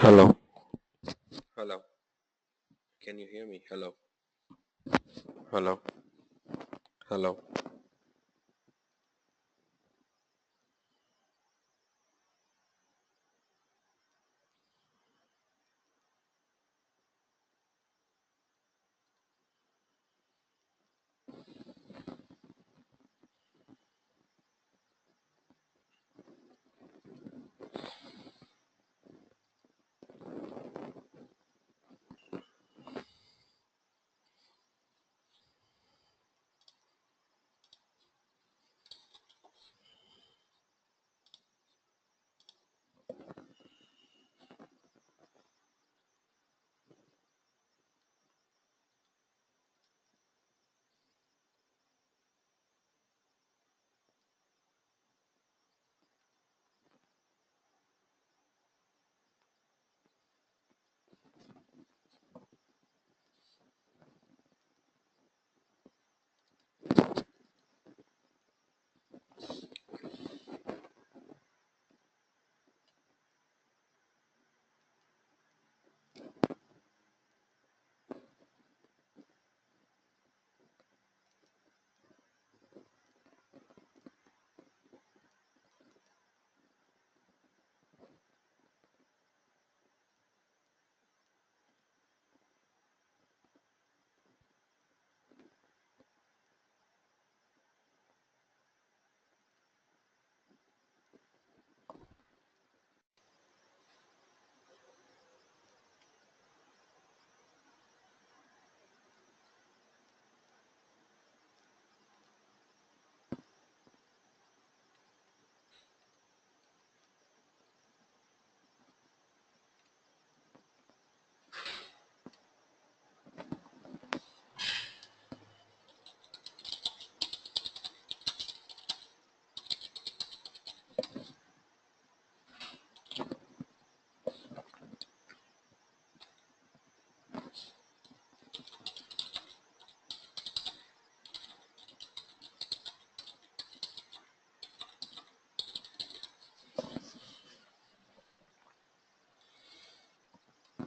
Hello. Hello. Can you hear me? Hello. Hello. Hello.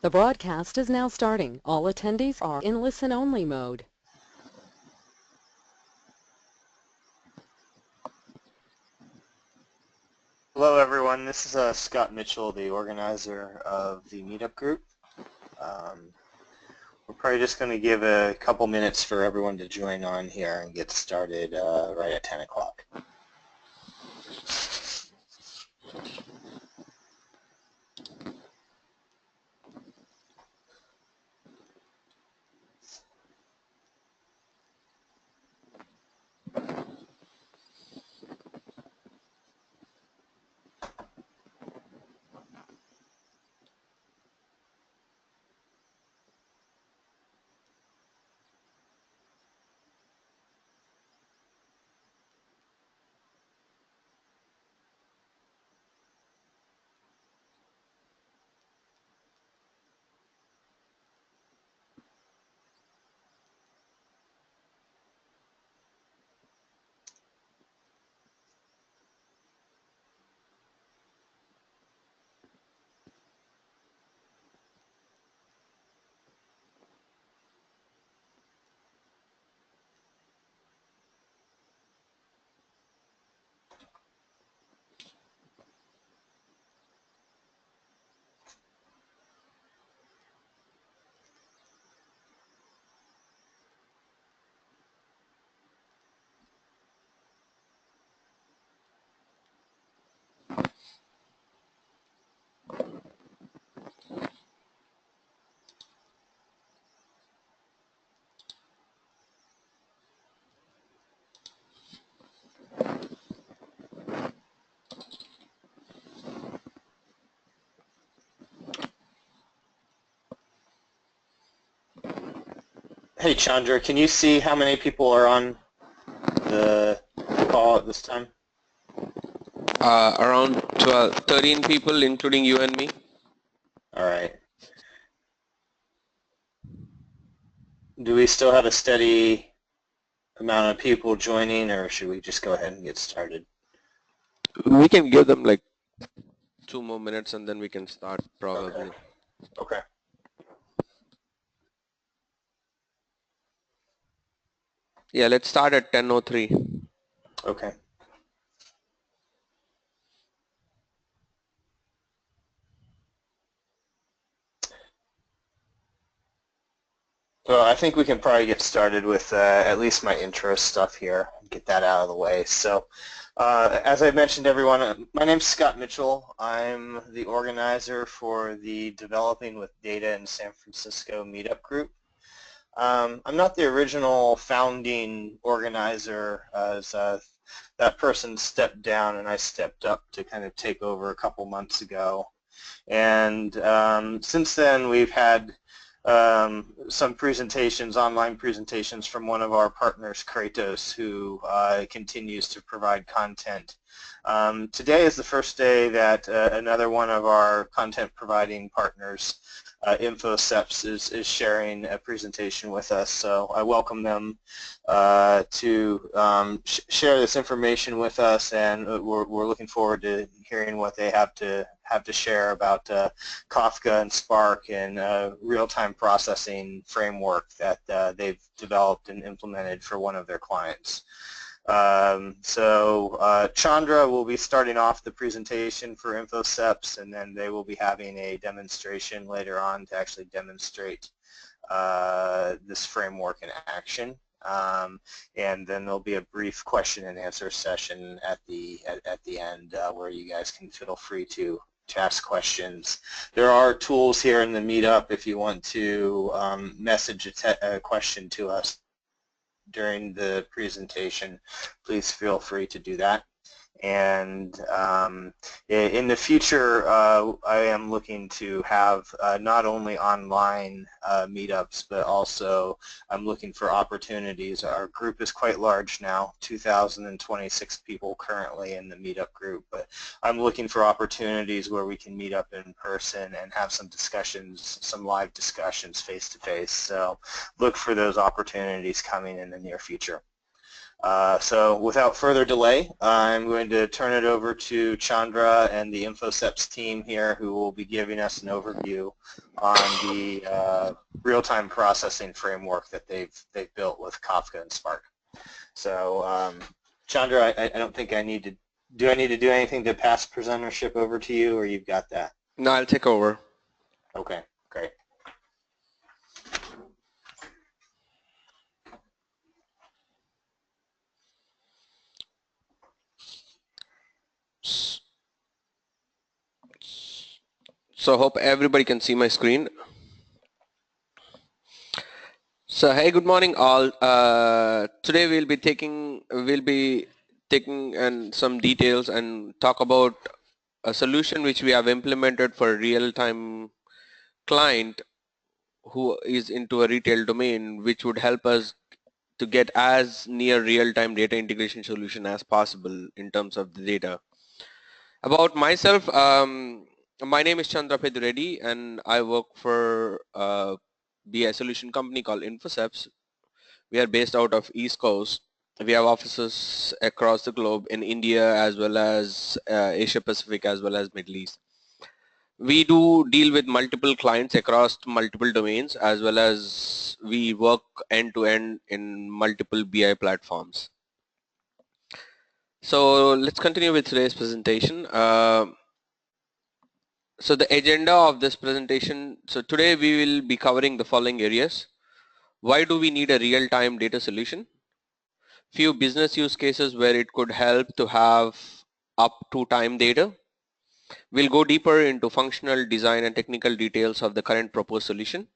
The broadcast is now starting. All attendees are in listen-only mode. Hello everyone, this is Scott Mitchell, the organizer of the Meetup group. We're probably just going to give a couple minutes for everyone to join on here and get started right at 10 o'clock. Hey Chandra, can you see how many people are on the call at this time? Around 13 people, including you and me. All right. Do we still have a steady amount of people joining, or should we just go ahead and get started? We can give them like 2 more minutes and then we can start probably. Okay. Okay. Yeah, let's start at 10:03. Okay. Well, I think we can probably get started with at least my intro stuff here and get that out of the way. So, as I mentioned, everyone, my name's Scott Mitchell. I'm the organizer for the Developing with Data in San Francisco Meetup group. I'm not the original founding organizer, as that person stepped down and I stepped up to kind of take over a couple months ago. And since then, we've had some presentations, online presentations from one of our partners, Kratos, who continues to provide content. Today is the first day that another one of our content providing partners, InfoCepts, is sharing a presentation with us. So I welcome them to share this information with us, and we're looking forward to hearing what they have to share about Kafka and Spark and real-time processing framework that they've developed and implemented for one of their clients. Chandra will be starting off the presentation for InfoCepts, and then they will be having a demonstration later on to actually demonstrate this framework in action. And then there'll be a brief question and answer session at the end where you guys can feel free to ask questions. There are tools here in the meetup if you want to message a question to us during the presentation. Please feel free to do that. And in the future, I am looking to have not only online meetups, but also I'm looking for opportunities. Our group is quite large now, 2,026 people currently in the meetup group, but I'm looking for opportunities where we can meet up in person and have some discussions, some live discussions face-to-face. So look for those opportunities coming in the near future. So without further delay, I'm going to turn it over to Chandra and the InfoCepts team here, who will be giving us an overview on the real-time processing framework that they've built with Kafka and Spark. So Chandra, I don't think I need to do anything to pass presentership over to you, or you've got that? No, I'll take over. Okay, great. So hope everybody can see my screen. So hey, good morning all. Today we'll be taking some details and talk about a solution which we have implemented for a real-time client who is into a retail domain, which would help us to get as near real-time data integration solution as possible in terms of the data. About myself, my name is Chandra Reddy and I work for a BI solution company called InfoCepts. We are based out of East Coast. We have offices across the globe in India as well as Asia Pacific as well as Middle East. We do deal with multiple clients across multiple domains as well as we work end-to-end in multiple BI platforms. So let's continue with today's presentation. So the agenda of this presentation, so today we will be covering the following areas. Why do we need a real-time data solution? Few business use cases where it could help to have up to time data. We'll go deeper into functional design and technical details of the current proposed solution.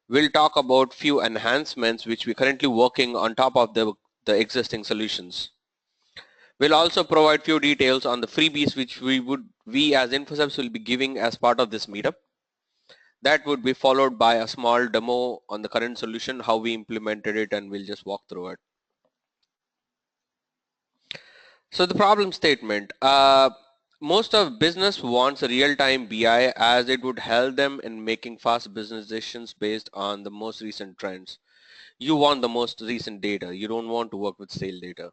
We'll talk about few enhancements which we're currently working on top of the existing solutions. We'll also provide few details on the freebies which we as InfoCepts will be giving as part of this meetup. That would be followed by a small demo on the current solution, how we implemented it, and we'll just walk through it. So the problem statement, most of business wants a real-time BI as it would help them in making fast business decisions based on the most recent trends. You want the most recent data. You don't want to work with stale data.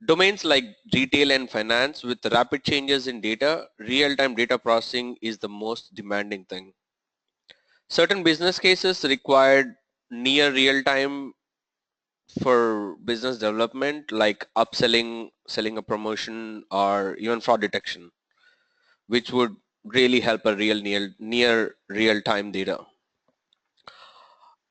Domains like retail and finance with rapid changes in data, real-time data processing is the most demanding thing. Certain business cases required near real-time for business development like upselling, selling a promotion, or even fraud detection, which would really help a real near real-time data.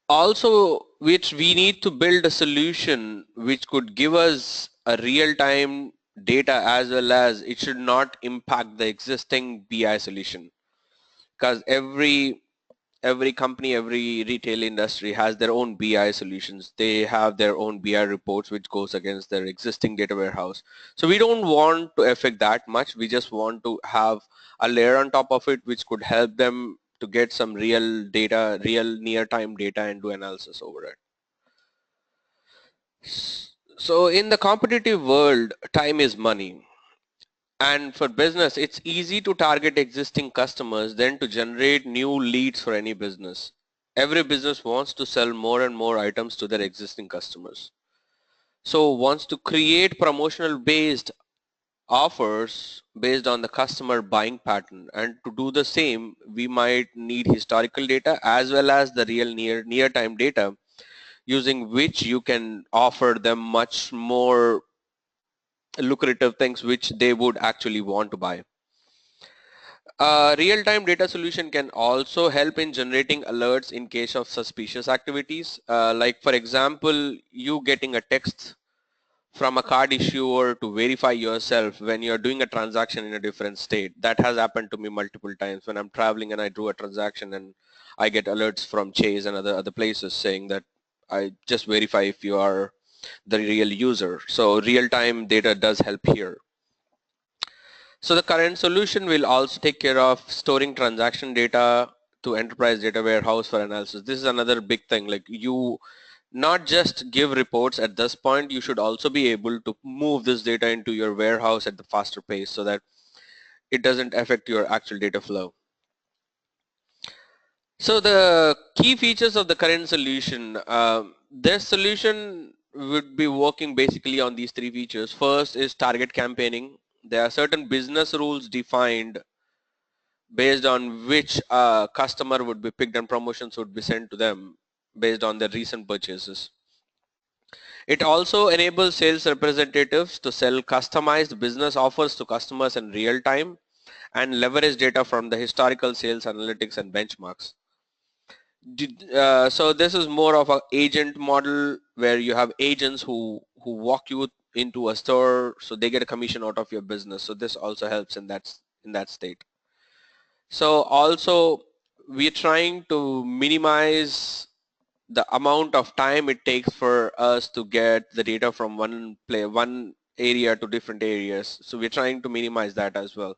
Also, which we need to build a solution which could give us a real-time data, as well as it should not impact the existing BI solution, because every company, every retail industry has their own BI solutions. They have their own BI reports which goes against their existing data warehouse. So we don't want to affect that much. We just want to have a layer on top of it which could help them to get some real data, real near-time data, and do analysis over it. So in the competitive world, time is money. And for business, it's easy to target existing customers than to generate new leads for any business. Every business wants to sell more and more items to their existing customers. So wants to create promotional based offers based on the customer buying pattern. And to do the same, we might need historical data as well as the real near time data, using which you can offer them much more lucrative things which they would actually want to buy. Real-time data solution can also help in generating alerts in case of suspicious activities. Like for example, you getting a text from a card issuer to verify yourself when you're doing a transaction in a different state. That has happened to me multiple times when I'm traveling and I do a transaction and I get alerts from Chase and other places saying that I just verify if you are the real user. So real-time data does help here. So the current solution will also take care of storing transaction data to enterprise data warehouse for analysis. This is another big thing. Like you not just give reports at this point, you should also be able to move this data into your warehouse at the faster pace so that it doesn't affect your actual data flow. So the key features of the current solution, this solution would be working basically on these three features. First is target campaigning. There are certain business rules defined based on which customer would be picked and promotions would be sent to them based on their recent purchases. It also enables sales representatives to sell customized business offers to customers in real time and leverage data from the historical sales analytics and benchmarks. So this is more of an agent model where you have agents who walk you into a store, so they get a commission out of your business. So this also helps in that state. So also we're trying to minimize the amount of time it takes for us to get the data from one area to different areas. So we're trying to minimize that as well.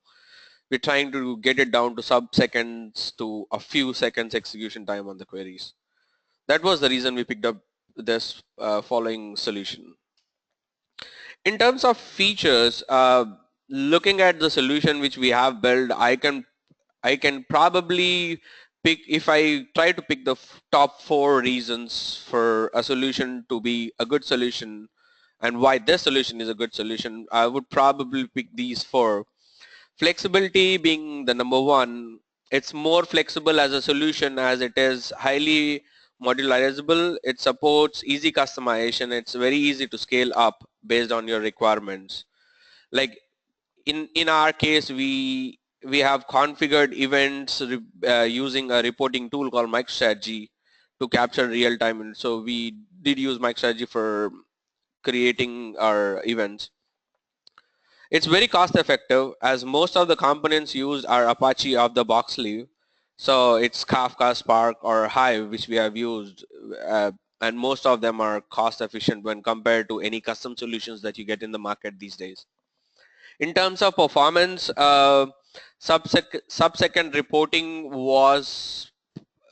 We're trying to get it down to sub-seconds to a few seconds execution time on the queries. That was the reason we picked up this following solution. In terms of features, looking at the solution which we have built, I can probably pick, if I try to pick the top 4 reasons for a solution to be a good solution and why this solution is a good solution, I would probably pick these 4. Flexibility being the number 1. It's more flexible as a solution as it is highly modularizable. It supports easy customization. It's very easy to scale up based on your requirements. Like in our case, we have configured events using a reporting tool called MicroStrategy to capture real time, and so we did use MicroStrategy for creating our events. It's very cost effective as most of the components used are Apache off the box sleeve. So it's Kafka, Spark, or Hive which we have used, and most of them are cost efficient when compared to any custom solutions that you get in the market these days. In terms of performance, sub-second reporting was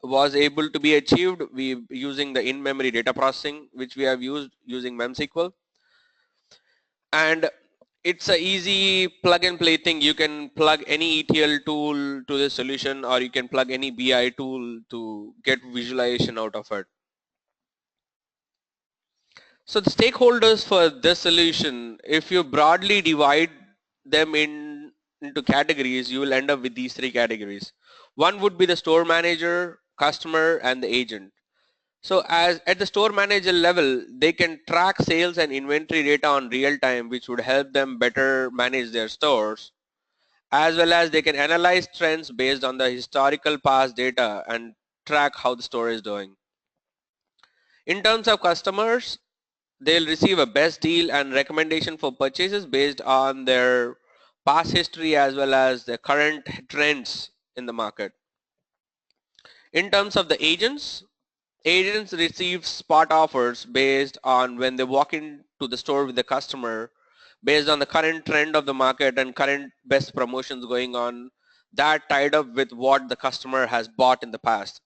able to be achieved using the in-memory data processing, which we have used using MemSQL. And it's a easy plug and play thing. You can plug any ETL tool to the solution, or you can plug any BI tool to get visualization out of it. So the stakeholders for this solution, if you broadly divide them into categories, you will end up with these three categories. One would be the store manager, customer, and the agent. So as at the store manager level, they can track sales and inventory data on real time, which would help them better manage their stores, as well as they can analyze trends based on the historical past data and track how the store is doing. In terms of customers, they'll receive a best deal and recommendation for purchases based on their past history as well as the current trends in the market. In terms of the agents, agents receive spot offers based on when they walk into the store with the customer, based on the current trend of the market and current best promotions going on, that tied up with what the customer has bought in the past.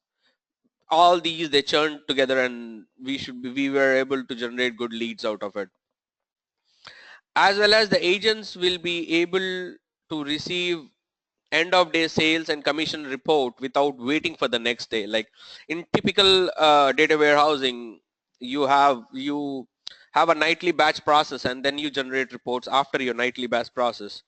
All these they churn together, and we were able to generate good leads out of it. As well as the agents will be able to receive end of day sales and commission report without waiting for the next day. Like in typical data warehousing, you have a nightly batch process and then you generate reports after your nightly batch process.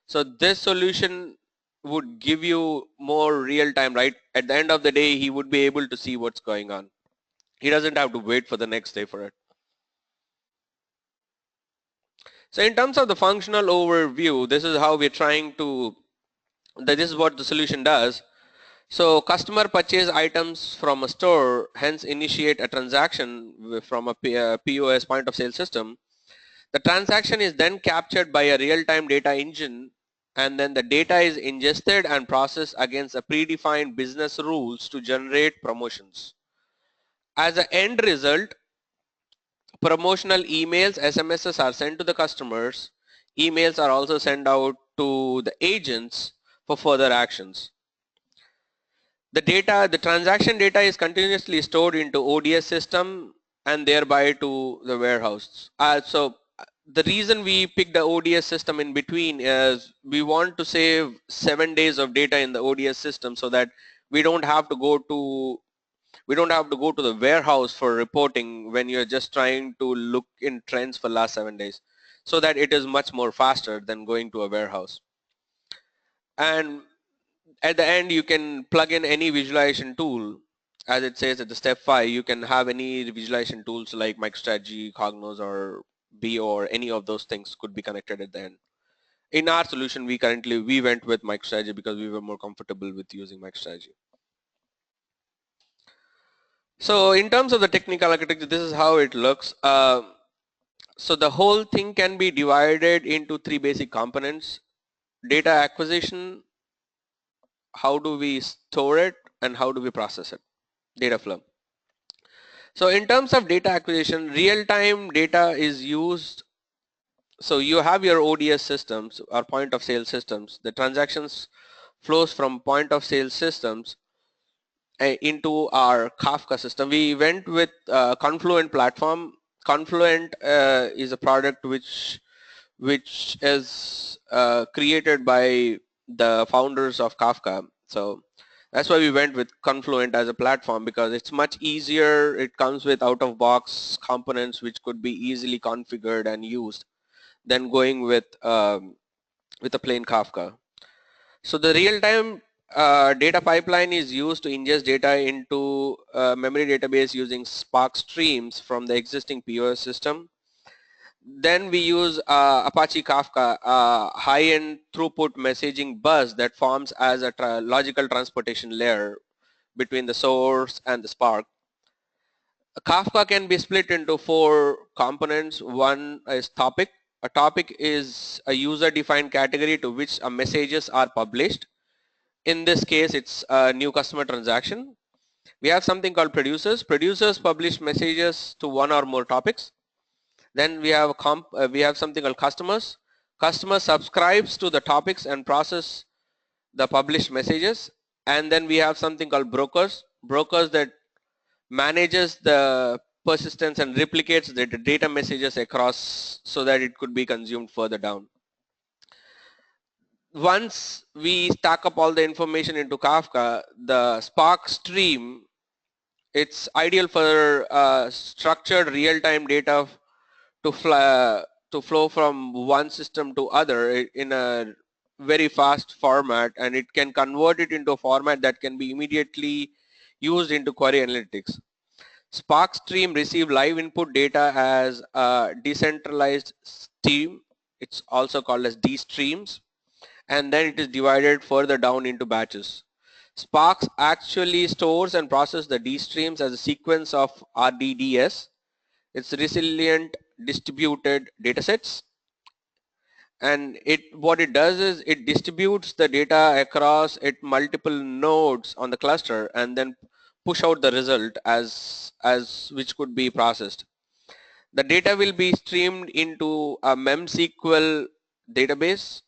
So this solution would give you more real time, right? At the end of the day, he would be able to see what's going on. He doesn't have to wait for the next day for it. So in terms of the functional overview, this is how we're trying to, this is what the solution does. So customer purchase items from a store, hence initiate a transaction from a POS, point of sale system. The transaction is then captured by a real-time data engine, and then the data is ingested and processed against a predefined business rules to generate promotions. As an end result, promotional emails, SMSs are sent to the customers. Emails are also sent out to the agents for further actions. The transaction data is continuously stored into ODS system and thereby to the warehouse. The reason we picked the ODS system in between is we want to save 7 days of data in the ODS system so that we don't have to go to the warehouse for reporting when you're just trying to look in trends for last 7 days, so that it is much more faster than going to a warehouse. And at the end, you can plug in any visualization tool. As it says at the step 5, you can have any visualization tools like MicroStrategy, Cognos, or BO, or any of those things could be connected at the end. In our solution, we went with MicroStrategy because we were more comfortable with using MicroStrategy. So in terms of the technical architecture, this is how it looks. So the whole thing can be divided into 3 basic components: data acquisition, how do we store it, and how do we process it, data flow. So in terms of data acquisition, real-time data is used. So you have your ODS systems or point of sale systems. The transactions flows from point of sale systems into our Kafka system. We went with Confluent platform. Confluent is a product which is created by the founders of Kafka. So that's why we went with Confluent as a platform, because it's much easier. It comes with out-of-box components which could be easily configured and used than going with a plain Kafka. So the real-time data pipeline is used to ingest data into memory database using Spark streams from the existing POS system. Then we use Apache Kafka, high-end throughput messaging bus that forms as a logical transportation layer between the source and the Spark. Kafka can be split into 4 components. One is topic. A topic is a user-defined category to which messages are published. In this case, it's a new customer transaction. We have something called producers. Producers publish messages to 1 or more topics. Then we have something called customers. Customer subscribes to the topics and process the published messages. And then we have something called brokers. Brokers that manages the persistence and replicates the data messages across so that it could be consumed further down. Once we stack up all the information into Kafka, the Spark stream, it's ideal for structured real-time data to flow from one system to other in a very fast format, and it can convert it into a format that can be immediately used into query analytics. Spark Stream receive live input data as a decentralized stream. It's also called as D streams, and then it is divided further down into batches. Sparks actually stores and processes the D streams as a sequence of RDDS. It's resilient distributed datasets, and what it does is it distributes the data across it multiple nodes on the cluster and then push out the result as which could be processed. The data will be streamed into a memSQL database,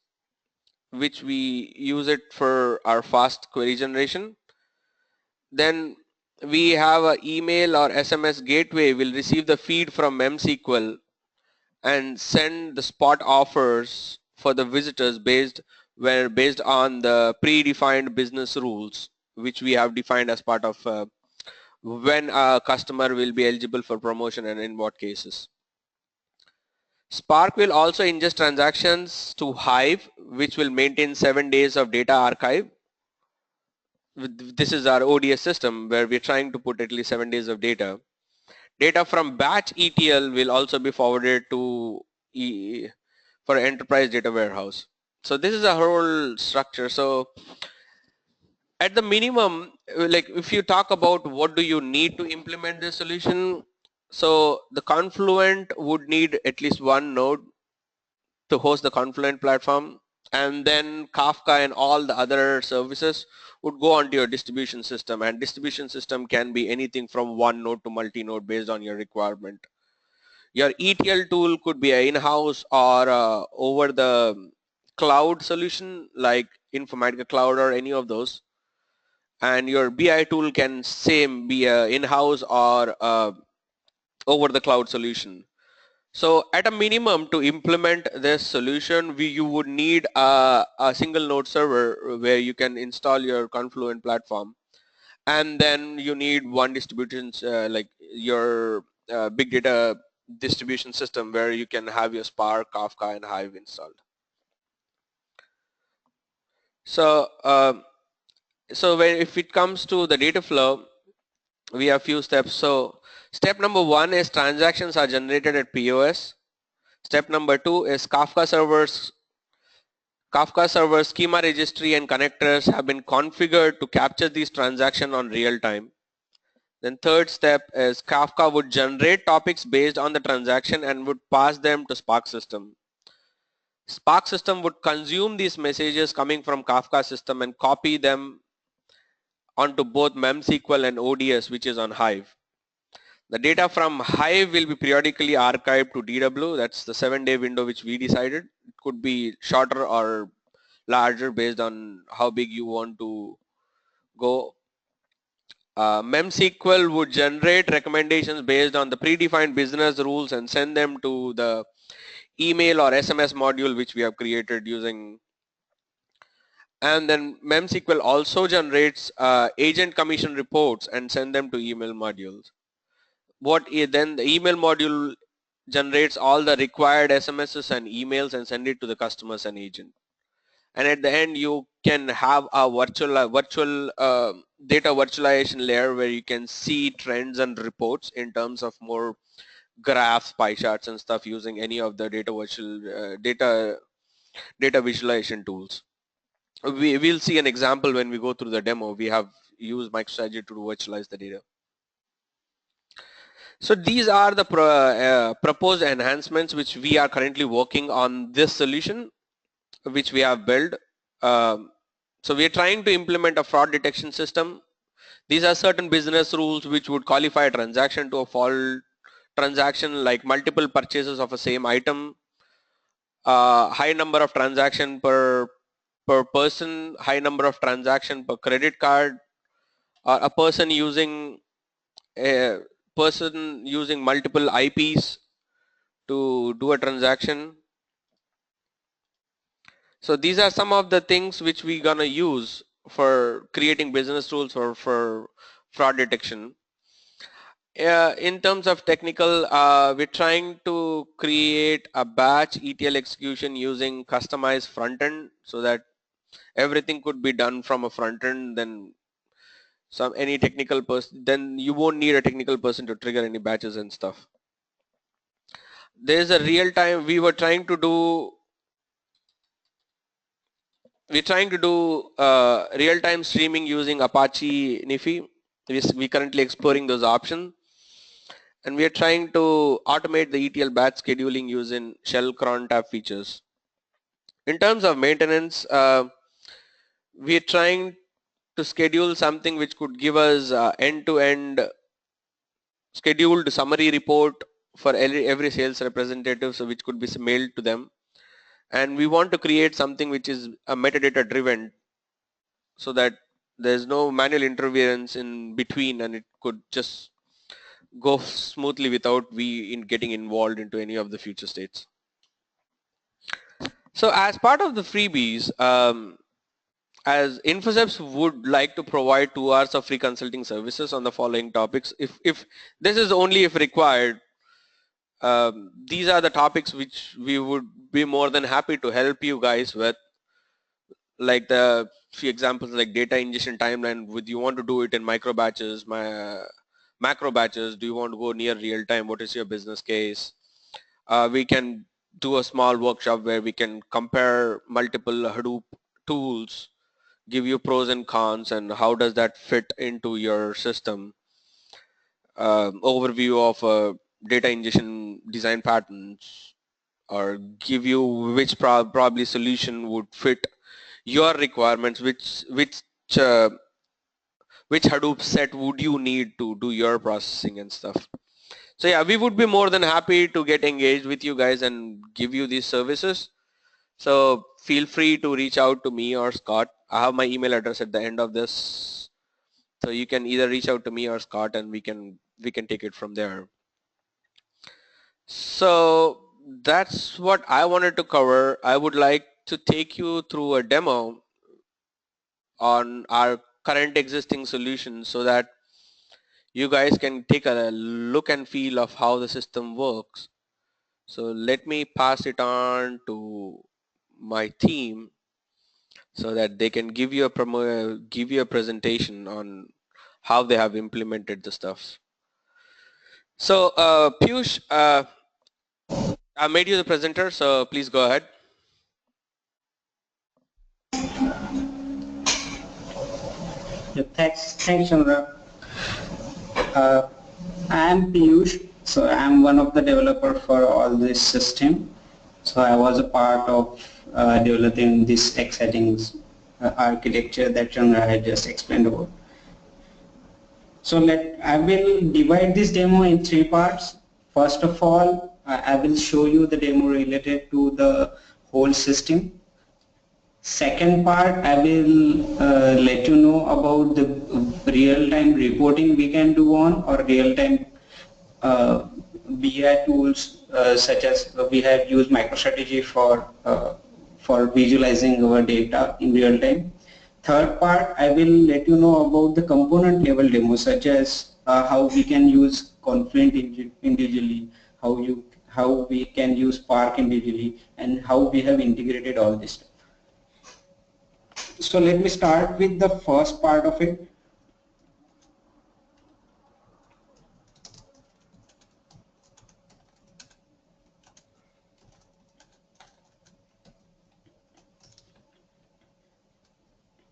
which we use it for our fast query generation. Then we have an email or SMS gateway will receive the feed from memSQL and send the spot offers for the visitors based on the predefined business rules which we have defined as part of when a customer will be eligible for promotion and in what cases. Spark will also ingest transactions to Hive, which will maintain 7 days of data archive. This is our ODS system where we're trying to put at least 7 days of data. Data from batch ETL will also be forwarded to for enterprise data warehouse. So this is a whole structure. So at the minimum, like if you talk about what do you need to implement this solution, so the Confluent would need at least one node to host the Confluent platform, and then Kafka and all the other services would go onto your distribution system, and distribution system can be anything from one node to multi-node based on your requirement. Your ETL tool could be an in-house or over the cloud solution like Informatica Cloud or any of those, and your BI tool can same be a in-house or over the cloud solution. So at a minimum, to implement this solution, you would need a single node server where you can install your Confluent platform, and then you need one distribution like your big data distribution system where you can have your Spark, Kafka, and Hive installed. So if it comes to the data flow, we have few steps. So step number 1 is transactions are generated at POS. Step number 2 is Kafka server schema registry and connectors have been configured to capture these transactions on real time. Then third step is Kafka would generate topics based on the transaction and would pass them to Spark system. Spark system would consume these messages coming from Kafka system and copy them onto both memSQL and ODS, which is on Hive. The data from Hive will be periodically archived to DW. That's the 7-day window which we decided. It could be shorter or larger based on how big you want to go. memSQL would generate recommendations based on the predefined business rules and send them to the email or SMS module which we have created using. And then memSQL also generates agent commission reports and send them to email modules. Then the email module generates all the required SMSs and emails and send it to the customers and agent. And at the end, you can have a virtual data virtualization layer where you can see trends and reports in terms of more graphs, pie charts, and stuff using any of the data visualization tools. We'll see an example when we go through the demo. We have used MicroStrategy to virtualize the data. So these are the proposed enhancements which we are currently working on this solution, which we have built. So we are trying to implement a fraud detection system. These are certain business rules which would qualify a transaction to a fault transaction, like multiple purchases of a same item, high number of transaction per person, high number of transaction per credit card, or a person using multiple IPs to do a transaction. So these are some of the things which we're gonna use for creating business rules or for fraud detection. in terms of technical, we're trying to create a batch ETL execution using customized front end so that everything could be done from a front end. Then any technical person, then you won't need a technical person to trigger any batches and stuff. There's a real time. We're trying to do real time streaming using Apache Nifi. We're currently exploring those options. And we are trying to automate the ETL batch scheduling using shell cron tab features. In terms of maintenance, we are trying to schedule something which could give us end-to-end scheduled summary report for every sales representative, so which could be mailed to them. And we want to create something which is a metadata driven so that there's no manual interference in between and it could just go smoothly without we getting involved into any of the future states. So as part of the freebies, as InfoCepts would like to provide 2 hours of free consulting services on the following topics. If this is only if required, these are the topics which we would be more than happy to help you guys with, like the few examples like data ingestion timeline. Would you want to do it in micro batches, macro batches? Do you want to go near real time? What is your business case? We can do a small workshop where we can compare multiple Hadoop tools, give you pros and cons and how does that fit into your system, overview of data ingestion design patterns, or give you which probably solution would fit your requirements, uh, which Hadoop set would you need to do your processing and stuff. So yeah, we would be more than happy to get engaged with you guys and give you these services. So feel free to reach out to me or Scott. I have my email address at the end of this. So you can either reach out to me or Scott and we can take it from there. So that's what I wanted to cover. I would like to take you through a demo on our current existing solution so that you guys can take a look and feel of how the system works. So let me pass it on to my team so that they can give you a presentation on how they have implemented the stuff. So Piyush, I made you the presenter, so please go ahead. Yeah, thanks, Chandra. Uh, I am Piyush, so I am one of the developers for all this system. So I was a part of developing this exciting architecture that Chandra had just explained about. So I will divide this demo in 3 parts. First of all, I will show you the demo related to the whole system. Second part, I will let you know about the real-time reporting we can do on, or real-time BI tools such as we have used MicroStrategy for visualizing our data in real time. Third part, I will let you know about the component level demo, such as how we can use Confluent individually, how we can use Spark individually, and how we have integrated all this. So let me start with the first part of it.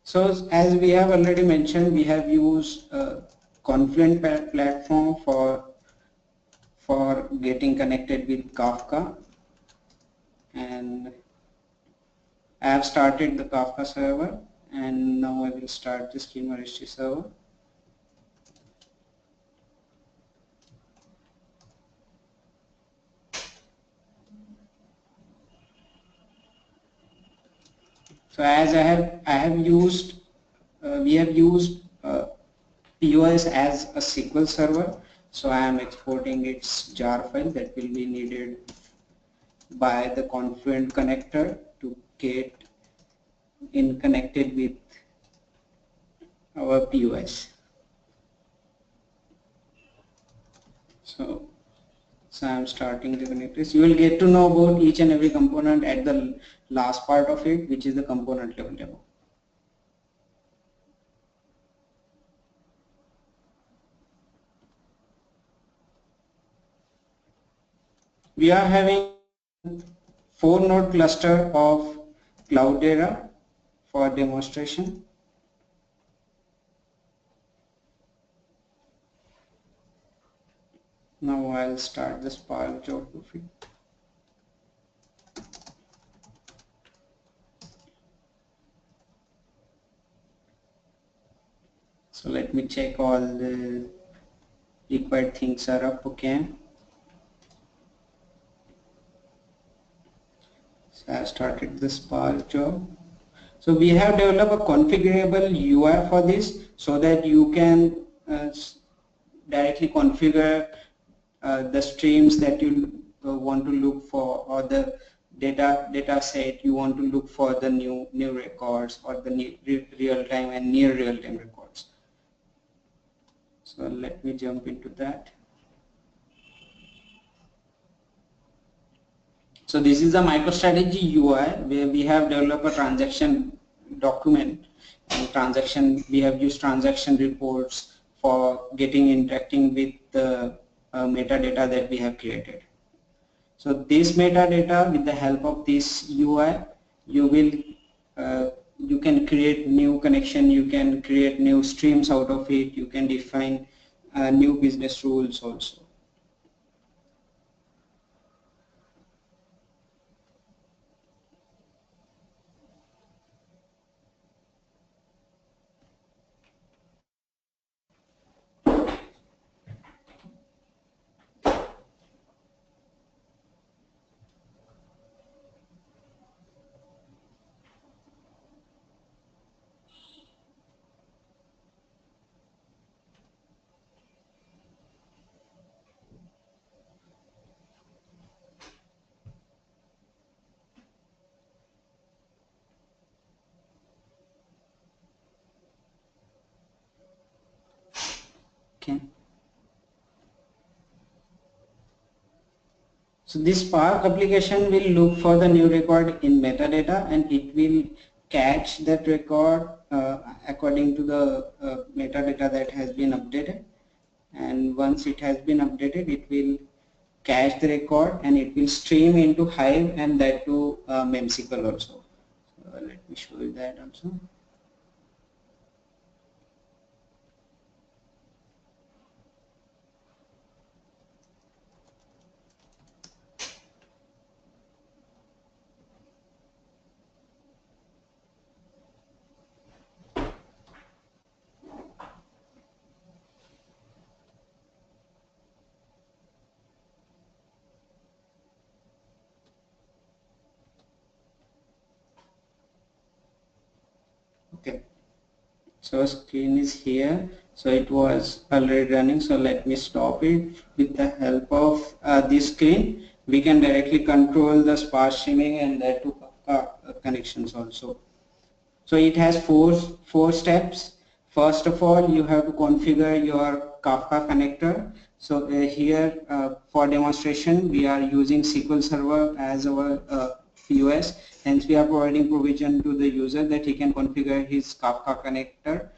So as we have already mentioned, we have used Confluent platform for getting connected with Kafka, and I have started the Kafka server, and now I will start the Schema registry server. So as we have used POS as a SQL server. So I am exporting its jar file that will be needed by the Confluent connector to get connected with our POS. So I'm starting the connectors. You will get to know about each and every component at the last part of it, which is the component level demo. We are having 4-node cluster of Cloudera for demonstration. Now I'll start the Spark job profile. So let me check all the required things are up. Okay. So I started the Spark job. So we have developed a configurable UI for this so that you can directly configure the streams that you want to look for, or the data set you want to look for the new records, or the real time and near real time records. So let me jump into that. So this is the MicroStrategy UI where we have developed a transaction document, and we have used transaction reports for interacting with the metadata that we have created. So this metadata, with the help of this UI, you can create new connection, you can create new streams out of it, you can define new business rules also. Okay. So this Spark application will look for the new record in metadata, and it will catch that record according to the metadata that has been updated. And once it has been updated, it will catch the record and it will stream into Hive, and that to MemSQL also. So let me show you that also. Okay. So screen is here, so it was already running, so let me stop it. With the help of this screen, we can directly control the sparse streaming and that to connections also. So it has four steps. First of all, you have to configure your Kafka connector. So here for demonstration, we are using SQL Server as our POS. Hence, we are providing provision to the user that he can configure his Kafka connector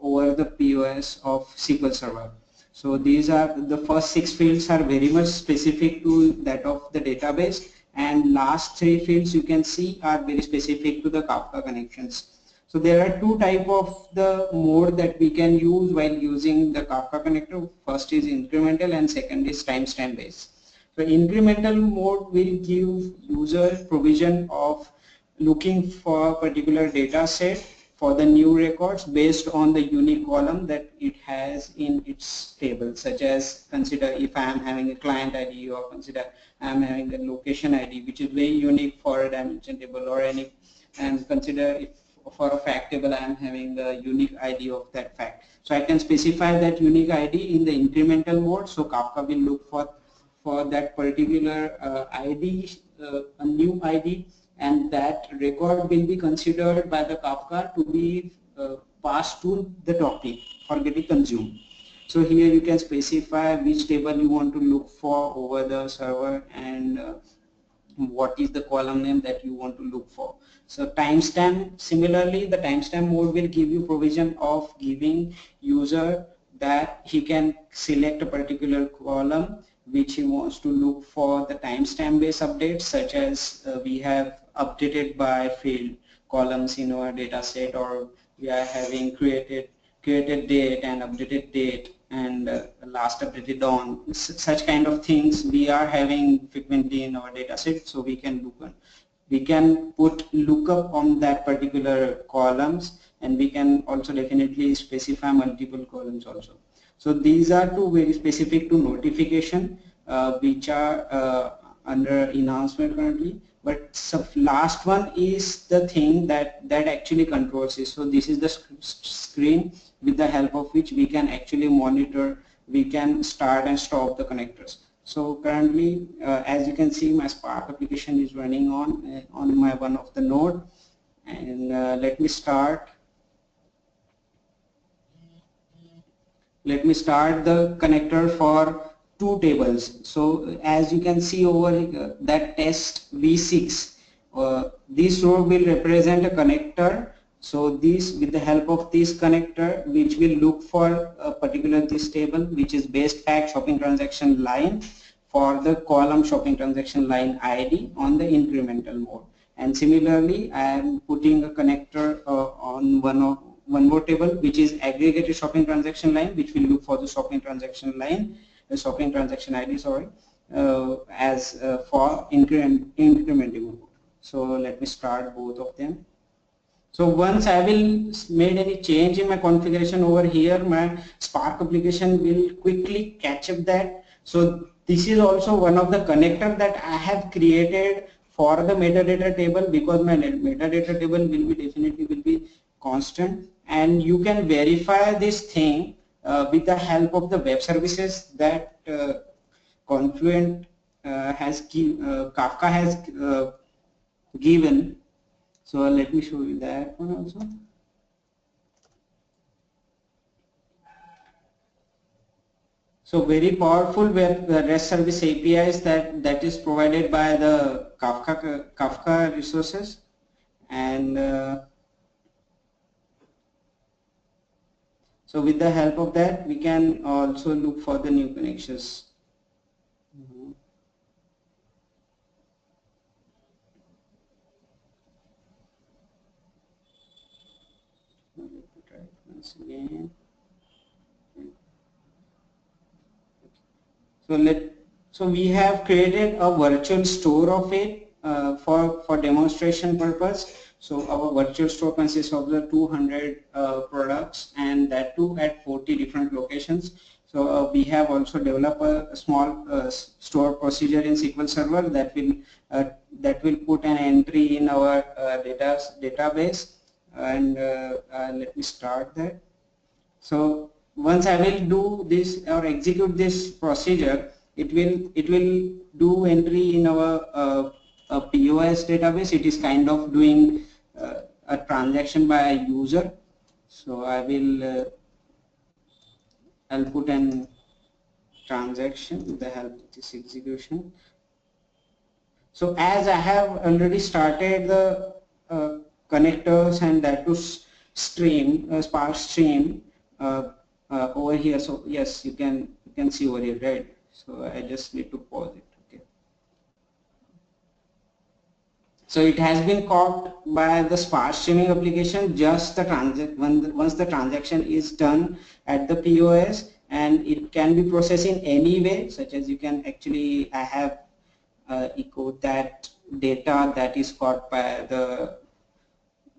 over the POS of SQL Server. So these are the first 6 fields are very much specific to that of the database, and last 3 fields you can see are very specific to the Kafka connections. So there are 2 types of the mode that we can use while using the Kafka connector. First is incremental and second is timestamp based. So incremental mode will give user provision of looking for a particular data set for the new records based on the unique column that it has in its table, such as consider if I am having a client ID, or consider I am having a location ID, which is very unique for a dimension table, or any, and consider if for a fact table I am having the unique ID of that fact. So I can specify that unique ID in the incremental mode, so Kafka will look for that particular ID, a new ID, and that record will be considered by the Kafka to be passed to the topic or getting consumed. So here you can specify which table you want to look for over the server and what is the column name that you want to look for. So timestamp, similarly the timestamp mode will give you provision of giving user that he can select a particular column which he wants to look for the timestamp based updates, such as we have updated by field columns in our data set, or we are having created date and updated date and last updated on such kind of things we are having frequently in our data set. So we can put lookup on that particular columns, and we can also definitely specify multiple columns also. So these are two very specific to notification which are under enhancement currently. But last one is the thing that actually controls it. So this is the screen with the help of which we can actually monitor, we can start and stop the connectors. So currently, as you can see, my Spark application is running on my one of the node, and let me start the connector for two tables. So as you can see over here, that test v6, this row will represent a connector. So this, with the help of this connector, which will look for a particular this table, which is base pack shopping transaction line for the column shopping transaction line ID on the incremental mode. And similarly, I am putting a connector on one more table, which is aggregated shopping transaction line, which will look for the shopping transaction line, the shopping transaction ID, sorry, as for incrementing mode. So let me start both of them. So once I will made any change in my configuration over here, my Spark application will quickly catch up that. So this is also one of the connector that I have created for the metadata table, because my metadata table will be constant, and you can verify this thing with the help of the web services that Confluent Kafka has given. So let me show you that one also. So very powerful web REST service APIs that is provided by the Kafka resources, and so with the help of that we can also look for the new connections. Let me try it once again. So we have created a virtual store of it for demonstration purpose. So our virtual store consists of the 200 products, and that too at 40 different locations. So we have also developed a small store procedure in SQL Server that will put an entry in our database, and let me start that. So once I will do this or execute this procedure, it will do entry in our POS database. It is kind of doing a transaction by a user. So I'll put an transaction with the help of this execution. So as I have already started the connectors and that to stream Spark stream over here. So yes, you can see over here, right? So I just need to pause it. Okay. So it has been caught by the Spark streaming application just the once the transaction is done at the POS, and it can be processed in any way, such as you can actually, I have echoed that data that is caught by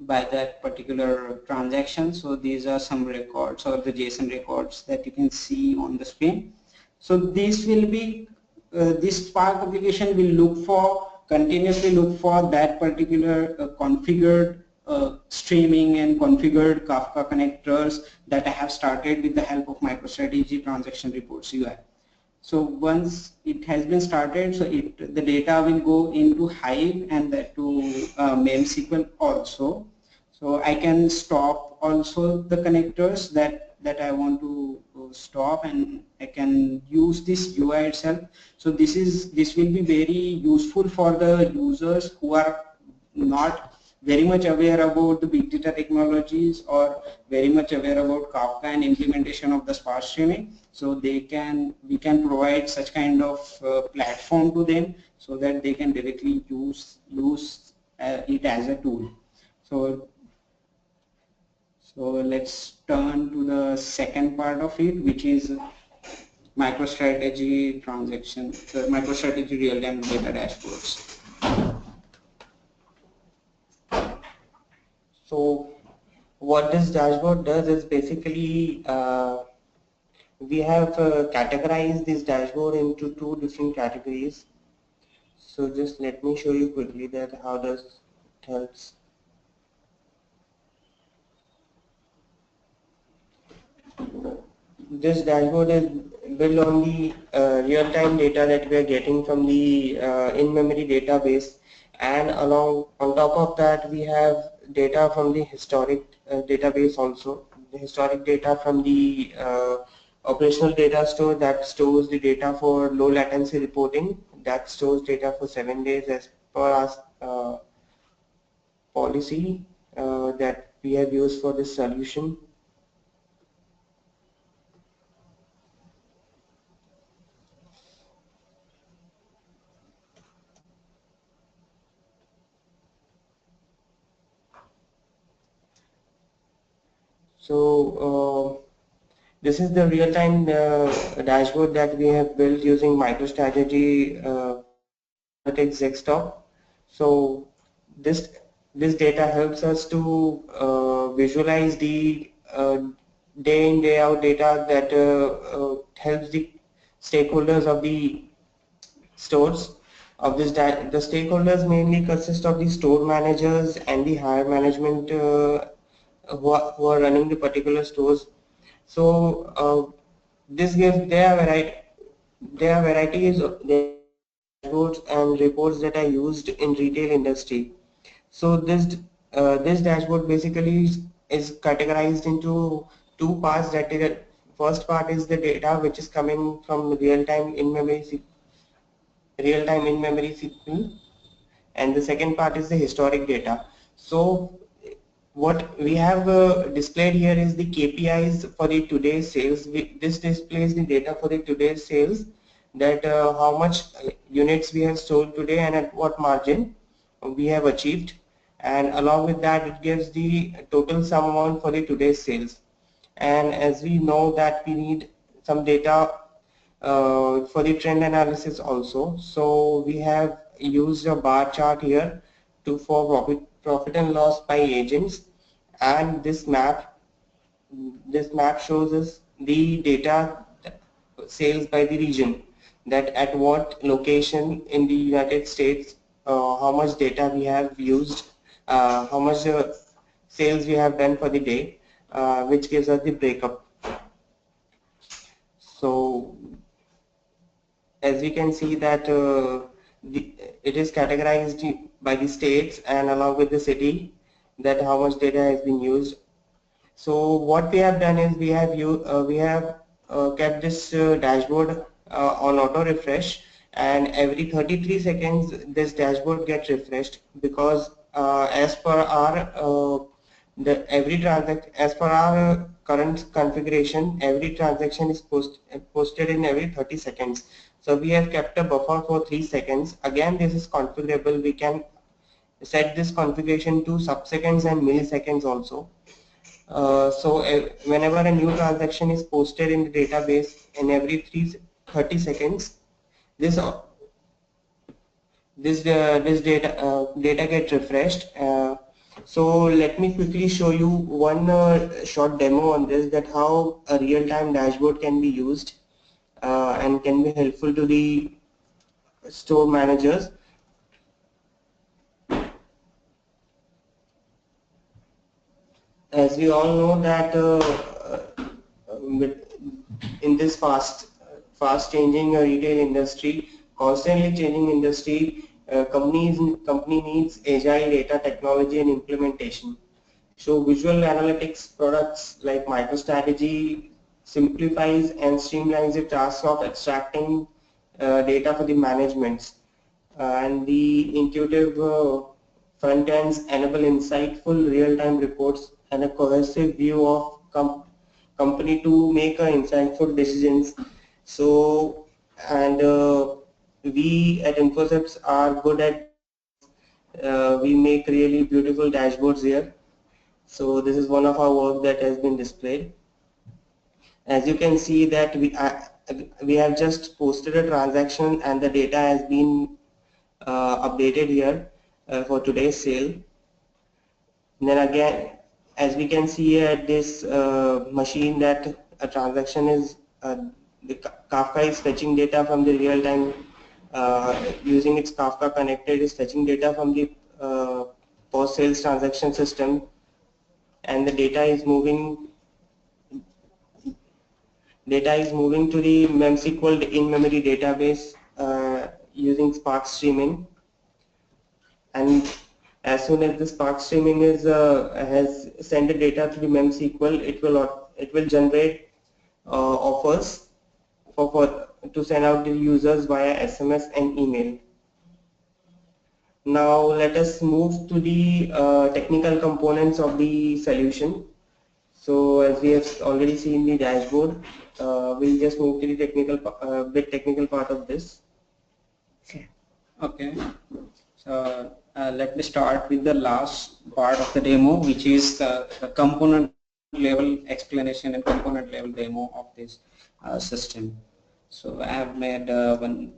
that particular transaction. So these are some records or the JSON records that you can see on the screen. So this will be this Spark application will continuously look for that particular configured streaming and configured Kafka connectors that I have started with the help of MicroStrategy transaction reports UI. So once it has been started, so the data will go into Hive and that to MemSQL also. So I can stop also the connectors that that I want to stop, and I can use this UI itself. So this will be very useful for the users who are not very much aware about the big data technologies or very much aware about Kafka and implementation of the sparse streaming. So we can provide such kind of platform to them so that they can directly use it as a tool. So let's turn to the second part of it, which is MicroStrategy transaction, MicroStrategy real-time data dashboards. So what this dashboard does is basically we have categorized this dashboard into two different categories. So just let me show you quickly that how does it helps. This dashboard is built on the real-time data that we are getting from the in-memory database, and along on top of that we have data from the historic database also. The historic data from the operational data store that stores the data for low latency reporting, that stores data for 7 days as per our policy that we have used for this solution. So this is the real-time dashboard that we have built using MicroStrategy Analytics Desktop. So this data helps us to visualize the day in day out data that helps the stakeholders of the stores of this. The stakeholders mainly consist of the store managers and the higher management who are running the particular stores. So this gives there are varieties of dashboards and reports that are used in retail industry. So this dashboard basically is categorized into two parts. That is, first part is the data which is coming from real-time in-memory SQL, and the second part is the historic data. So what we have displayed here is the KPIs for the today's sales. This displays the data for the today's sales, that how much units we have sold today and at what margin we have achieved, and along with that it gives the total sum amount for the today's sales. And as we know that we need some data for the trend analysis also, so we have used a bar chart here for profit and loss by agents, and this map shows us the data sales by the region, that at what location in the United States how much data we have used, how much sales we have done for the day, which gives us the breakup. So as we can see that it is categorized by the states and along with the city, that how much data has been used. So what we have done is we have kept this dashboard on auto refresh, and every 33 seconds this dashboard gets refreshed, because as per our as per our current configuration, every transaction is posted in every 30 seconds. So we have kept a buffer for 3 seconds. Again, this is configurable. We can set this configuration to sub-seconds and milliseconds also. So whenever a new transaction is posted in the database in every 30 seconds, this data gets refreshed. So let me quickly show you one short demo on this, that how a real-time dashboard can be used and can be helpful to the store managers. As we all know that in this fast changing retail industry, constantly changing industry, company needs agile data technology and implementation. So visual analytics products like MicroStrategy simplifies and streamlines the task of extracting data for the management. And the intuitive front ends enable insightful real-time reports and a cohesive view of company to make insightful decisions. So, and we at InfoCepts are good at we make really beautiful dashboards here. So this is one of our work that has been displayed. As you can see that we have just posted a transaction and the data has been updated here for today's sale. And then again, as we can see here at this machine that a transaction is, the Kafka is fetching data from the real time using its Kafka connected, is fetching data from the post sales transaction system, and the data is moving to the memsql in-memory database using Spark streaming. And as soon as the Spark streaming is has sent the data to the memsql, it will generate offers to send out the users via SMS and email. Now let us move to the technical components of the solution. So as we have already seen the dashboard, we'll just move to the technical part of this. Okay. So let me start with the last part of the demo, which is the component level explanation and component level demo of this system. So I have made one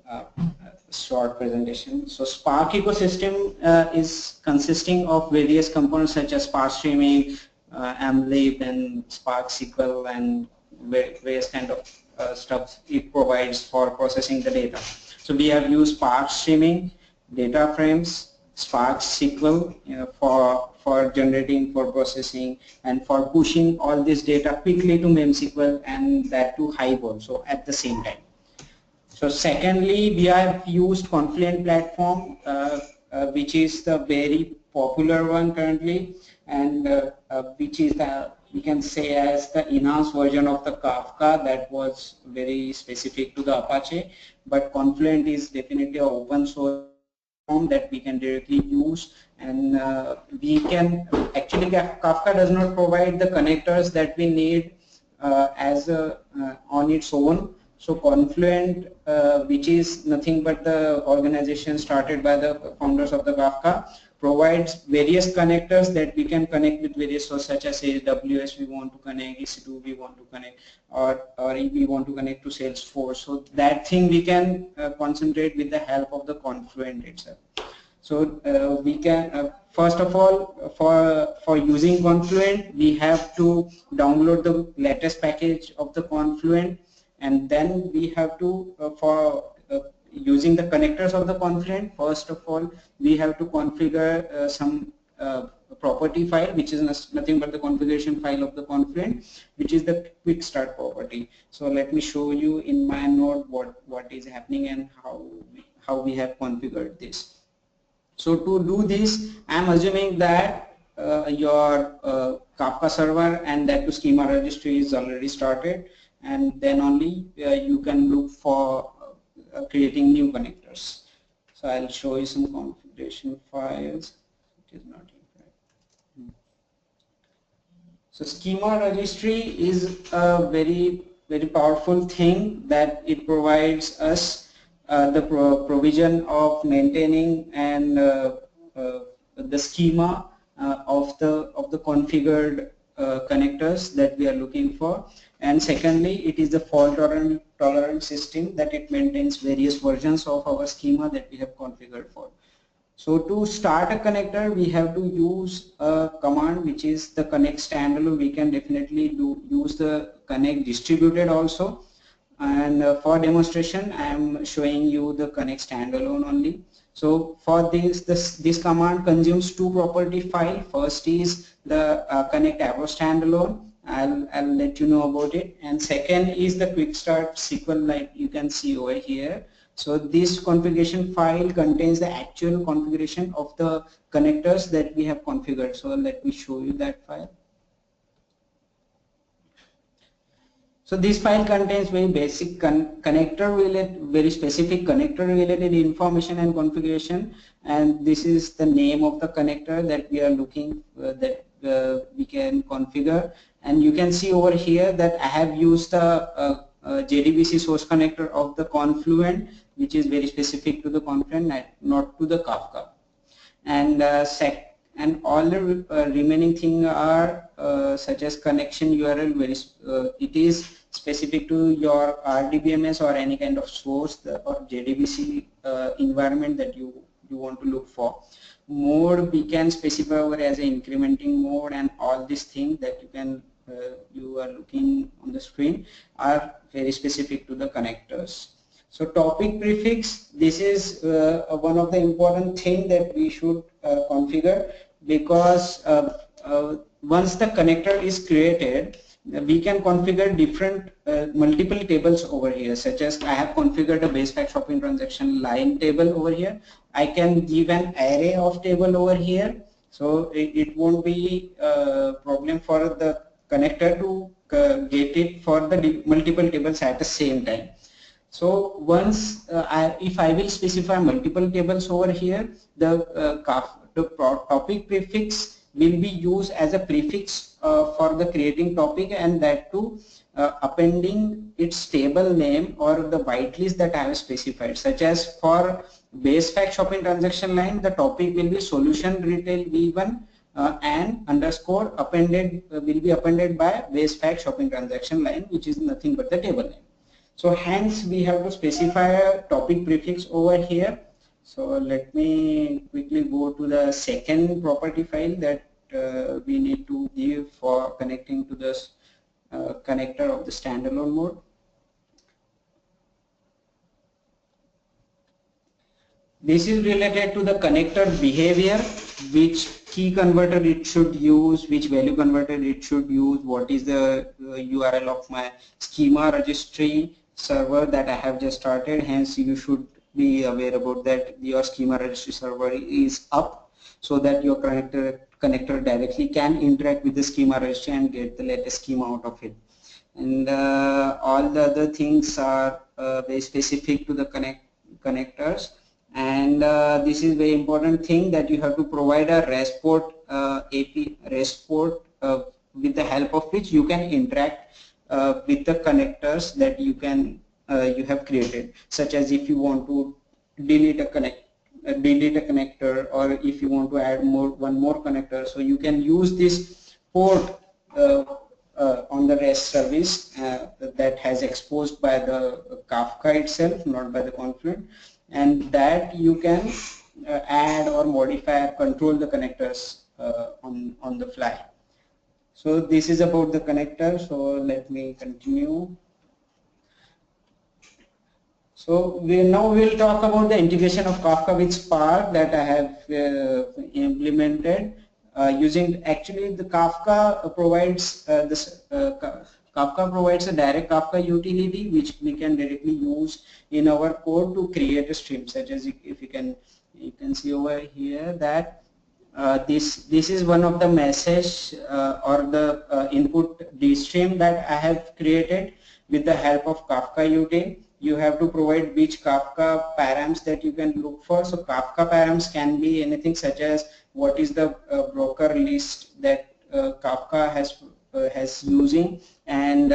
short presentation. So Spark ecosystem is consisting of various components such as Spark streaming, mlib, and Spark SQL, and various kind of stuff it provides for processing the data. So we have used Spark streaming, data frames, Spark SQL for generating, for processing, and for pushing all this data quickly to memsql, and that to Hive also at the same time. So secondly, we have used Confluent platform, which is the very popular one currently, and which is the, we can say, as the enhanced version of the Kafka that was very specific to the Apache. But Confluent is definitely an open source platform that we can directly use, and we can actually, Kafka does not provide the connectors that we need on its own. So Confluent, which is nothing but the organization started by the founders of the Kafka, provides various connectors that we can connect with various sources, such as AWS we want to connect, EC2 we want to connect, or we want to connect to Salesforce. So that thing we can concentrate with the help of the Confluent itself. So we can, first of all, for using Confluent, we have to download the latest package of the Confluent, and then we have to, for using the connectors of the Confluent, first of all, we have to configure some property file, which is nothing but the configuration file of the Confluent, which is the quick start property. So let me show you in my node what is happening and how we have configured this. So to do this, I am assuming that your Kafka server and that to schema registry is already started, and then only you can look for creating new connectors. So I'll show you some configuration files. It is not here. So schema registry is a very powerful thing that it provides us the provision of maintaining and the schema of the configured connectors that we are looking for. And secondly, it is the fault tolerant system that it maintains various versions of our schema that we have configured for. So to start a connector, we have to use a command which is the connect standalone. We can definitely use the connect distributed also. And for demonstration, I am showing you the connect standalone only. So for this command consumes two property file. First is the connect arrow standalone. I'll let you know about it. And second is the quick start SQL, like you can see over here. So this configuration file contains the actual configuration of the connectors that we have configured. So let me show you that file. So this file contains very basic connector related, very specific connector related information and configuration, and this is the name of the connector that we are looking that we can configure. And you can see over here that I have used the JDBC source connector of the Confluent, which is very specific to the Confluent, not to the Kafka. And and all the remaining thing are such as connection URL. It is specific to your RDBMS or any kind of source or JDBC environment that you want to look for. Mode we can specify over as an incrementing mode, and all these things that you are looking on the screen are very specific to the connectors. So topic prefix, this is one of the important thing that we should configure, because once the connector is created, we can configure different multiple tables over here, such as I have configured a base fact shopping transaction line table over here. I can give an array of table over here, so it won't be a problem for the connector to get it for the multiple tables at the same time. So once if I will specify multiple tables over here, the topic prefix will be used as a prefix for the creating topic, and that too appending its table name or the whitelist that I have specified, such as for base fact shopping transaction line, the topic will be solution retail V1 and underscore appended will be appended by base fact shopping transaction line, which is nothing but the table name. So hence we have to specify a topic prefix over here. So let me quickly go to the second property file that we need to give for connecting to this connector of the standalone mode. This is related to the connector behavior, which key converter it should use, which value converter it should use, what is the URL of my schema registry server that I have just started. Hence you should be aware about that your schema registry server is up, so that your connector directly can interact with the schema registry and get the latest schema out of it. And all the other things are very specific to the connectors. And this is very important thing, that you have to provide a REST port with the help of which you can interact with the connectors that you have created, such as if you want to delete a connector, or if you want to add one more connector. So you can use this port on the REST service that has exposed by the Kafka itself, not by the Confluent, and that you can add or modify or control the connectors on the fly. So this is about the connector. So let me continue. So now we'll talk about the integration of Kafka with Spark that I have implemented using. Actually, the Kafka provides Kafka provides a direct Kafka utility which we can directly use in our code to create a stream, such as if you can see over here that this is one of the message or the input D stream that I have created with the help of Kafka util. You have to provide which Kafka params that you can look for. So Kafka params can be anything, such as what is the broker list that Kafka has using, and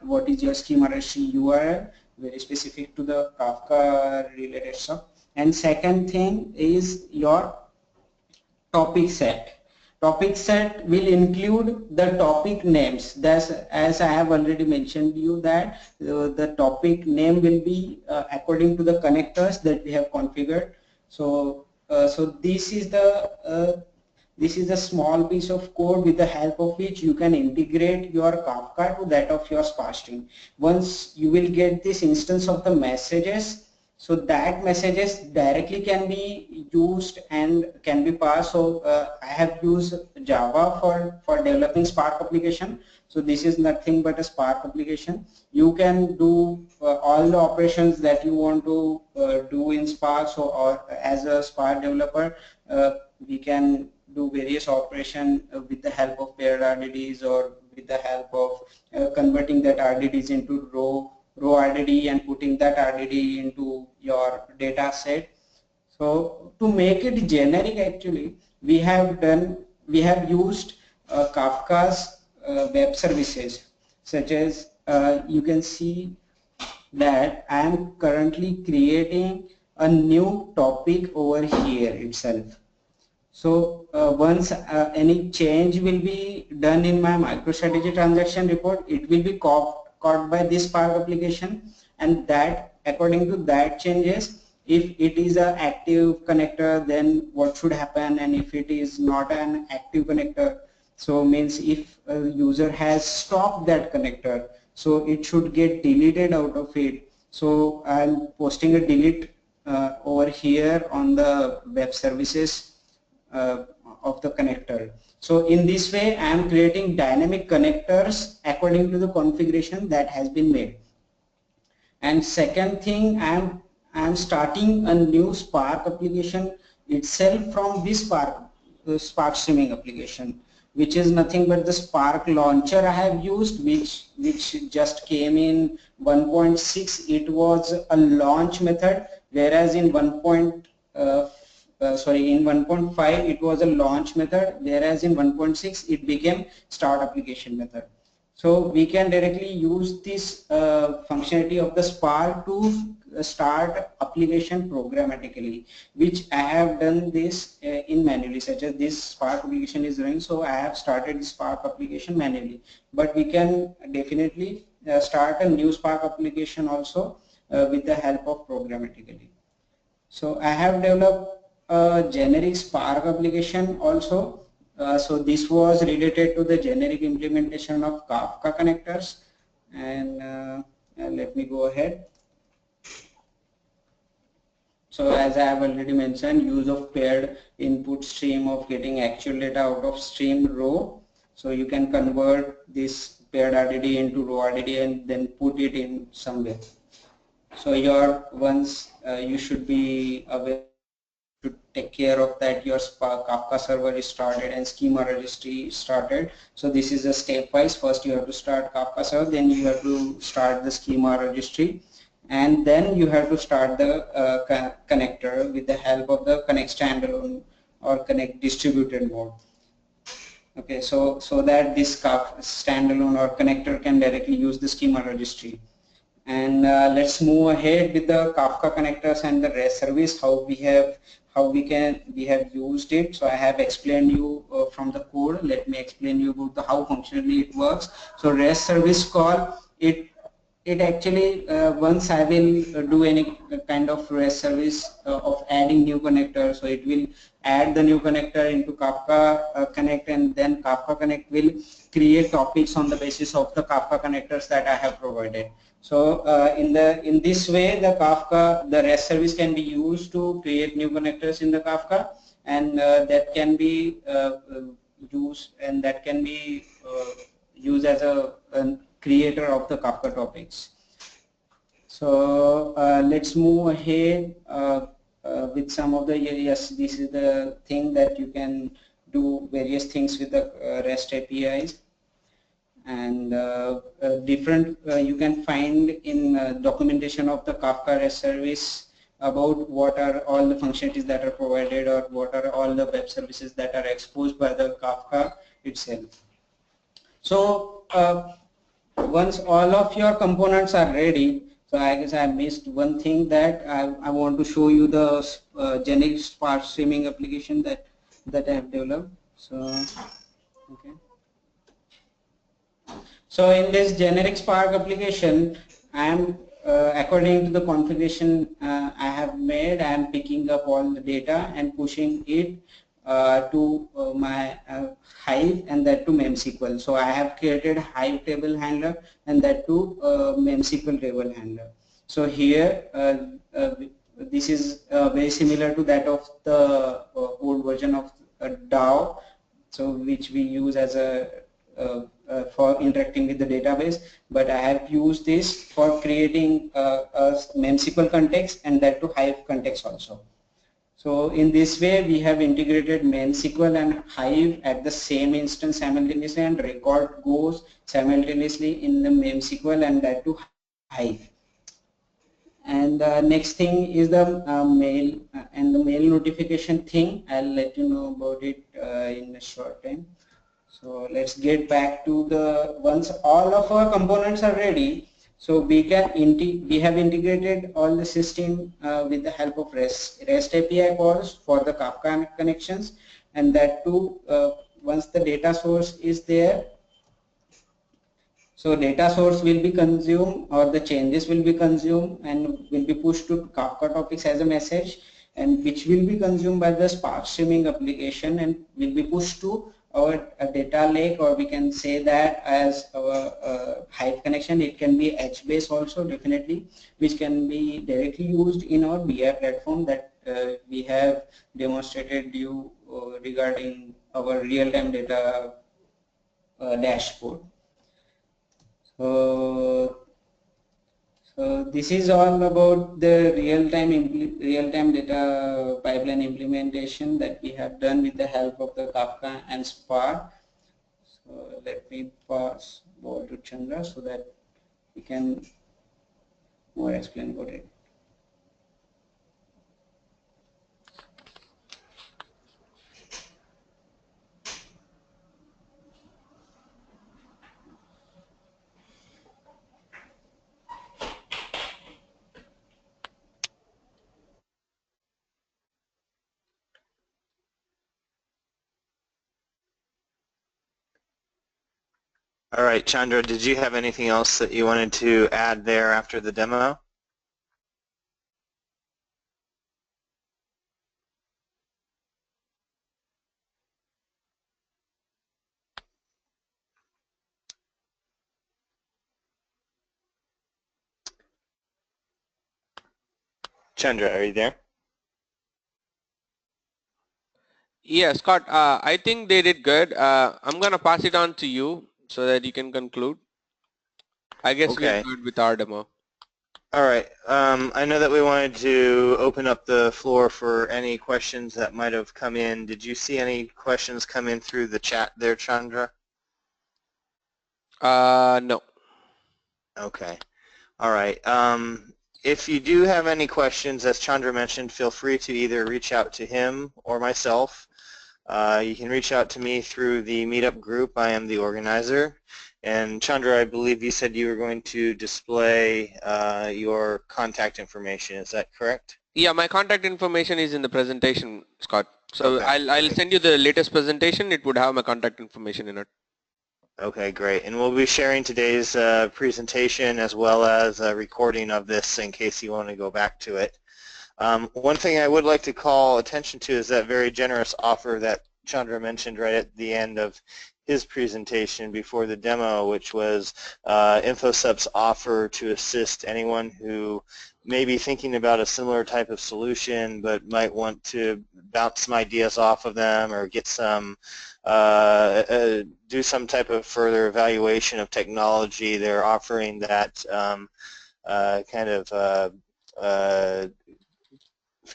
what is your schema registry URL, very specific to the Kafka related stuff. And second thing is your topic set. Topic set will include the topic names. That's, as I have already mentioned you, that the topic name will be according to the connectors that we have configured. So this is a small piece of code with the help of which you can integrate your Kafka to that of your Spark stream. Once you will get this instance of the messages, so that messages directly can be used and can be passed. So I have used Java for developing Spark application. So this is nothing but a Spark application. You can do all the operations that you want to do in Spark. So or as a Spark developer, we can do various operations with the help of paired RDDs or with the help of converting that RDDs into row RDD and putting that RDD into your data set. So to make it generic, actually, we have used Kafka's web services, such as you can see that I am currently creating a new topic over here itself. So once any change will be done in my MicroStrategy transaction report, it will be caught by this Spark application, and that according to that changes, if it is an active connector, then what should happen, and if it is not an active connector, so means if a user has stopped that connector, so it should get deleted out of it. So I'm posting a delete over here on the web services of the connector. So in this way I am creating dynamic connectors according to the configuration that has been made. And second thing, I am starting a new Spark application itself from this Spark streaming application, which is nothing but the Spark launcher I have used, which just came in 1.6. It was a launch method, whereas in 1.5 it was a launch method, whereas in 1.6 it became start application method. So we can directly use this functionality of the Spark to start application programmatically, which I have done this in manually, such as this Spark application is running, so I have started the Spark application manually. But we can definitely start a new Spark application also with the help of programmatically. So I have developed a generic Spark application also. So this was related to the generic implementation of Kafka connectors, and let me go ahead. So as I have already mentioned, use of paired input stream of getting actual data out of stream row. So you can convert this paired RDD into row RDD and then put it in somewhere. So you should be aware to take care of that your Kafka server is started and schema registry is started. So this is a stepwise. First you have to start Kafka server, then you have to start the schema registry, and then you have to start the connector with the help of the connect standalone or connect distributed mode. Okay, so that this Kafka standalone or connector can directly use the schema registry. And let's move ahead with the Kafka connectors and the REST service, how we have used it. So I have explained you from the code. Let me explain you about how functionally it works. So REST service call, it actually once I will do any kind of REST service of adding new connector, so it will add the new connector into Kafka Connect, and then Kafka Connect will create topics on the basis of the Kafka connectors that I have provided. So in this way, the REST service can be used to create new connectors in the Kafka, and that can be used as a creator of the Kafka topics. So let's move ahead with some of the, yes, this is the thing that you can do various things with the REST APIs. And you can find in documentation of the Kafka REST service about what are all the functionalities that are provided, or what are all the web services that are exposed by the Kafka itself. So once all of your components are ready, so I guess I missed one thing, that I want to show you the generic Spark streaming application that I have developed. So okay. So in this generic Spark application, I am according to the configuration I have made, I am picking up all the data and pushing it to my Hive, and that to MemSQL. So I have created Hive table handler, and that to MemSQL table handler. So here this is very similar to that of the old version of DAO, so which we use as a for interacting with the database, but I have used this for creating a memSQL context and that to Hive context also. So in this way, we have integrated memSQL and Hive at the same instance simultaneously, and record goes simultaneously in the memSQL and that to Hive. And next thing is the mail and the mail notification thing. I'll let you know about it in a short time. So let's get back to the, once all of our components are ready, so we have integrated all the system with the help of REST API calls for the Kafka connections, and that too once the data source is there, so data source will be consumed or the changes will be consumed and will be pushed to Kafka topics as a message, and which will be consumed by the Spark streaming application and will be pushed to our data lake, or we can say that as our Hive connection. It can be edge based also definitely, which can be directly used in our BI platform that we have demonstrated you regarding our real-time data dashboard. So, this is all about the real-time data pipeline implementation that we have done with the help of the Kafka and Spark. So let me pass over to Chandra so that we can more explain about it. All right, Chandra, did you have anything else that you wanted to add there after the demo? Chandra, are you there? Yeah, Scott, I think they did good. I'm going to pass it on to you so that you can conclude. I guess we're Okay. good with our demo. All right. I know that we wanted to open up the floor for any questions that might have come in. Did you see any questions come in through the chat there, Chandra? No. Okay. All right. If you do have any questions, as Chandra mentioned, feel free to either reach out to him or myself. You can reach out to me through the Meetup group. I am the organizer. And Chandra, I believe you said you were going to display your contact information. Is that correct? Yeah, my contact information is in the presentation, Scott. So Okay, I'll great. send you the latest presentation. It would have my contact information in it. Okay, great. And we'll be sharing today's presentation as well as a recording of this in case you want to go back to it. One thing I would like to call attention to is that very generous offer that Chandra mentioned right at the end of his presentation before the demo, which was InfoCepts' offer to assist anyone who may be thinking about a similar type of solution but might want to bounce some ideas off of them or get some do some type of further evaluation of technology. They're offering that kind of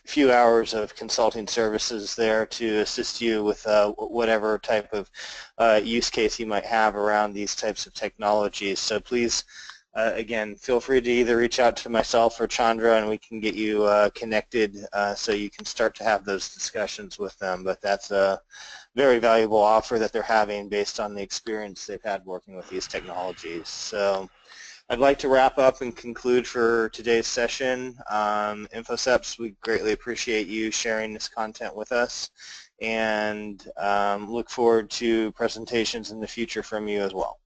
few hours of consulting services there to assist you with whatever type of use case you might have around these types of technologies. So please, again, feel free to either reach out to myself or Chandra and we can get you connected so you can start to have those discussions with them. But that's a very valuable offer that they're having based on the experience they've had working with these technologies. So I'd like to wrap up and conclude for today's session. InfoCepts, we greatly appreciate you sharing this content with us and look forward to presentations in the future from you as well.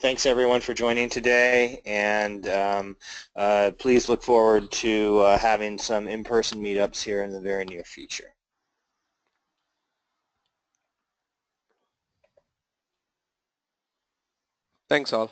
Thanks everyone for joining today, and please look forward to having some in-person meetups here in the very near future. Thanks all.